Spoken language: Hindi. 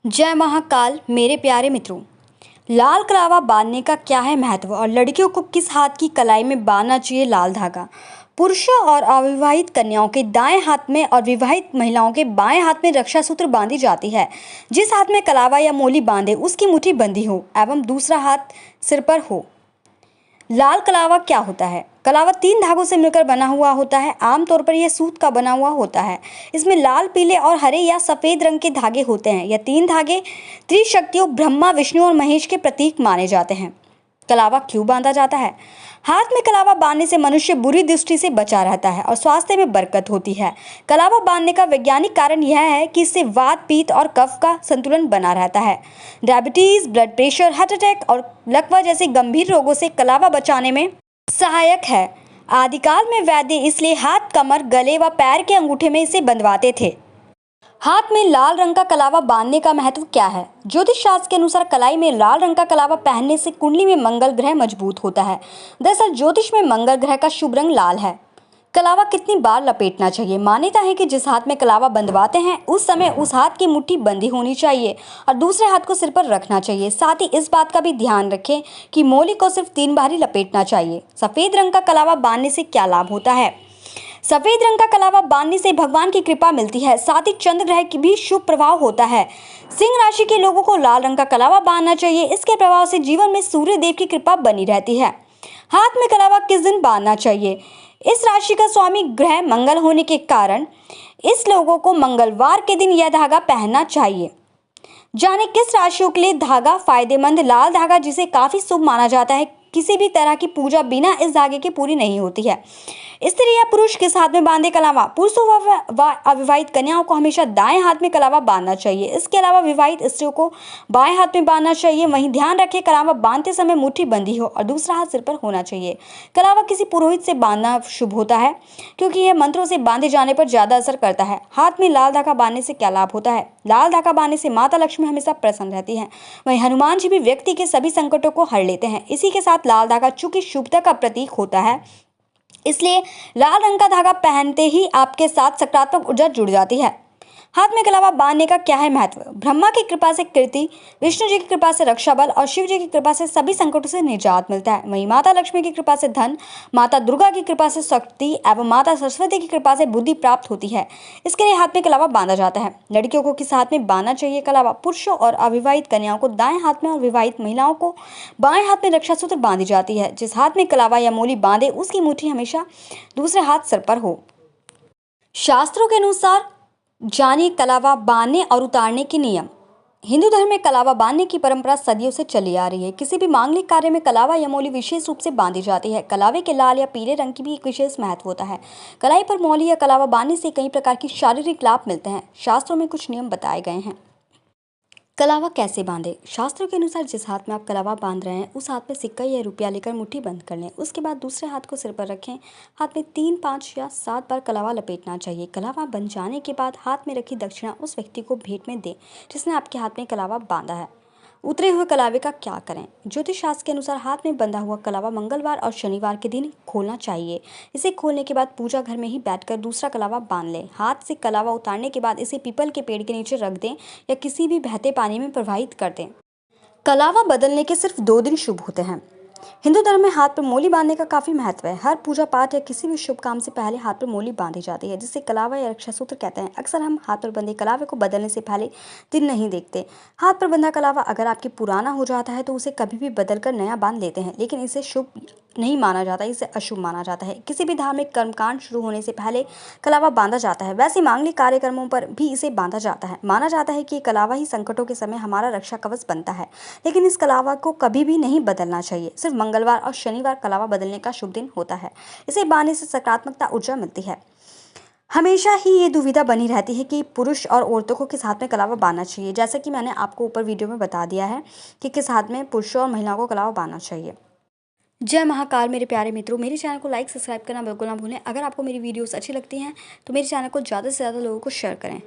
जय महाकाल मेरे प्यारे मित्रों। लाल कलावा बांधने का क्या है महत्व और लड़कियों को किस हाथ की कलाई में बांधना चाहिए लाल धागा। पुरुषों और अविवाहित कन्याओं के दाएं हाथ में और विवाहित महिलाओं के बाएं हाथ में रक्षा सूत्र बांधी जाती है। जिस हाथ में कलावा या मोली बांधे उसकी मुट्ठी बंधी हो एवं दूसरा हाथ सिर पर हो। लाल कलावा क्या होता है? कलावा 3 धागों से मिलकर बना हुआ होता है। आमतौर पर यह सूत का बना हुआ होता है। इसमें लाल, पीले और हरे या सफेद रंग के धागे होते हैं। यह 3 धागे त्रिशक्तियों ब्रह्मा, विष्णु और महेश के प्रतीक माने जाते हैं। कलावा क्यों बांधा जाता है? हाथ में कलावा बांधने से मनुष्य बुरी दृष्टि से बचा रहता है और स्वास्थ्य में बरकत होती है। कलावा बांधने का वैज्ञानिक कारण यह है कि इससे वात, पित्त और कफ का संतुलन बना रहता है। Diabetes, blood pressure, heart attack और लकवा जैसे गंभीर रोगों से कलावा बचाने में सहायक है। आदिकाल में वैद्य इसलिए हाथ, कमर, गले व पैर के अंगूठे में इसे बंधवाते थे। हाथ में लाल रंग का कलावा बांधने का महत्व क्या है? ज्योतिष शास्त्र के अनुसार कलाई में लाल रंग का कलावा पहनने से कुंडली में मंगल ग्रह मजबूत होता है। दरअसल ज्योतिष में मंगल ग्रह का शुभ रंग लाल है। कलावा कितनी बार लपेटना चाहिए? मान्यता है कि जिस हाथ में कलावा बंधवाते हैं उस समय उस हाथ की मुट्ठी बंधी होनी चाहिए और दूसरे हाथ को सिर पर रखना चाहिए। साथ ही इस बात का भी ध्यान रखें कि मोली को सिर्फ 3 बार ही लपेटना चाहिए। सफेद रंग का कलावा बांधने से क्या लाभ होता है? सफेद रंग का कलावा बांधने से भगवान की कृपा मिलती है। साथ ही चंद्र ग्रह की भी शुभ प्रभाव होता है। सिंह राशि के लोगों को लाल रंग का कलावा बांधना चाहिए। इसके प्रभाव से जीवन में सूर्य देव की कृपा बनी रहती है। हाथ में कलावा किस दिन बांधना चाहिए? इस राशि का स्वामी ग्रह मंगल होने के कारण इस लोगों को मंगलवार के दिन यह धागा पहनना चाहिए। जाने किस राशियों के लिए धागा फायदेमंद? लाल धागा, जिसे काफी शुभ माना जाता है। किसी भी तरह की पूजा बिना इस धागे के पूरी नहीं होती है। स्त्री या पुरुष किस हाथ में बांधे कलावा? पुरुषों व अविवाहित कन्याओं को हमेशा दाएं हाथ में कलावा बांधना चाहिए। इसके अलावा विवाहित स्त्रियों को बाएं हाथ में बांधना चाहिए। वहीं ध्यान रखें कलावा बांधते समय मुट्ठी बंधी हो और दूसरा हाथ सिर पर होना चाहिए। कलावा किसी पुरोहित से बांधना शुभ होता है क्योंकि यह मंत्रों से बांधे जाने पर ज्यादा असर करता है। हाथ में लाल धागा बांधने से क्या लाभ होता है? लाल धागा बांधने से माता लक्ष्मी हमेशा प्रसन्न रहती है। वहीं हनुमान जी भी व्यक्ति के सभी संकटों को हर लेते हैं। इसी के साथ लाल धागा चूंकि शुभता का प्रतीक होता है, इसलिए लाल रंग का धागा पहनते ही आपके साथ सकारात्मक ऊर्जा जुड़ जाती है। हाथ में कलावा बांधने का क्या है महत्व? ब्रह्मा की कृपा से कीर्ति, विष्णु जी की कृपा से रक्षा बल और शिव जी की कृपा से सभी संकटों से निजात मिलता है। वहीं माता लक्ष्मी की कृपा से धन, माता दुर्गा की कृपा से शक्ति एवं माता सरस्वती की कृपा से बुद्धि प्राप्त होती है। इसके लिए हाथ में कलावा बांधा जाता है। लड़कियों को किस हाथ में बांधना चाहिए कलावा? पुरुषों और अविवाहित कन्याओं को दाएं हाथ में और विवाहित महिलाओं को बाएं हाथ में रक्षा सूत्र बांधी जाती है। जिस हाथ में कलावा या मोली बांधे उसकी मुट्ठी हमेशा दूसरे हाथ सिर पर हो। शास्त्रों के अनुसार जानिए कलावा बांधने और उतारने के नियम। हिंदू धर्म में कलावा बांधने की परंपरा सदियों से चली आ रही है। किसी भी मांगलिक कार्य में कलावा या मोली विशेष रूप से बांधी जाती है। कलावे के लाल या पीले रंग की भी एक विशेष महत्व होता है। कलाई पर मोली या कलावा बांधने से कई प्रकार की शारीरिक लाभ मिलते हैं। शास्त्रों में कुछ नियम बताए गए हैं। कलावा कैसे बांधे? शास्त्रों के अनुसार जिस हाथ में आप कलावा बांध रहे हैं उस हाथ में सिक्का या रुपया लेकर मुट्ठी बंद कर लें। उसके बाद दूसरे हाथ को सिर पर रखें। हाथ में 3, 5 या 7 बार कलावा लपेटना चाहिए। कलावा बन जाने के बाद हाथ में रखी दक्षिणा उस व्यक्ति को भेंट में दें जिसने आपके हाथ में कलावा बांधा है। उतरे हुए कलावे का क्या करें? ज्योतिष शास्त्र के अनुसार हाथ में बंधा हुआ कलावा मंगलवार और शनिवार के दिन खोलना चाहिए। इसे खोलने के बाद पूजा घर में ही बैठकर दूसरा कलावा बांध लें। हाथ से कलावा उतारने के बाद इसे पीपल के पेड़ के नीचे रख दें या किसी भी बहते पानी में प्रवाहित कर दें। कलावा बदलने के सिर्फ 2 दिन शुभ होते हैं। हिंदू धर्म में हाथ पर मोली बांधने का काफी महत्व है। हर पूजा पाठ या किसी भी शुभ काम से पहले हाथ पर मोली बांधी जाती है जिसे कलावा या रक्षा सूत्र कहते हैं। अक्सर हम हाथ पर बंधे कलावे को बदलने से पहले दिन नहीं देखते। हाथ पर बंधा कलावा अगर आपके पुराना हो जाता है तो उसे कभी भी बदलकर नया बांध लेते हैं, लेकिन इसे शुभ नहीं माना जाता, इसे अशुभ माना जाता है। किसी भी धार्मिक कर्मकांड शुरू होने से पहले कलावा बांधा जाता है। वैसे मांगलिक कार्यक्रमों पर भी इसे बांधा जाता है। माना जाता है कि कलावा ही संकटों के समय हमारा रक्षा कवच बनता है, लेकिन इस कलावा को कभी भी नहीं बदलना चाहिए। सिर्फ मंगलवार और शनिवार कलावा बदलने का शुभ दिन होता है। इसे बांधने से सकारात्मकता ऊर्जा मिलती है। हमेशा ही ये दुविधा बनी रहती है कि पुरुष और औरतों को किस हाथ में कलावा बांधना चाहिए, जैसा कि मैंने आपको ऊपर वीडियो में बता दिया है कि किस हाथ में पुरुषों और महिलाओं को कलावा बांधना चाहिए। जय महाकाल मेरे प्यारे मित्रों, मेरे चैनल को लाइक सब्सक्राइब करना बिल्कुल ना भूलें। अगर आपको मेरी वीडियोस अच्छी लगती हैं तो मेरे चैनल को ज़्यादा से ज़्यादा लोगों को शेयर करें।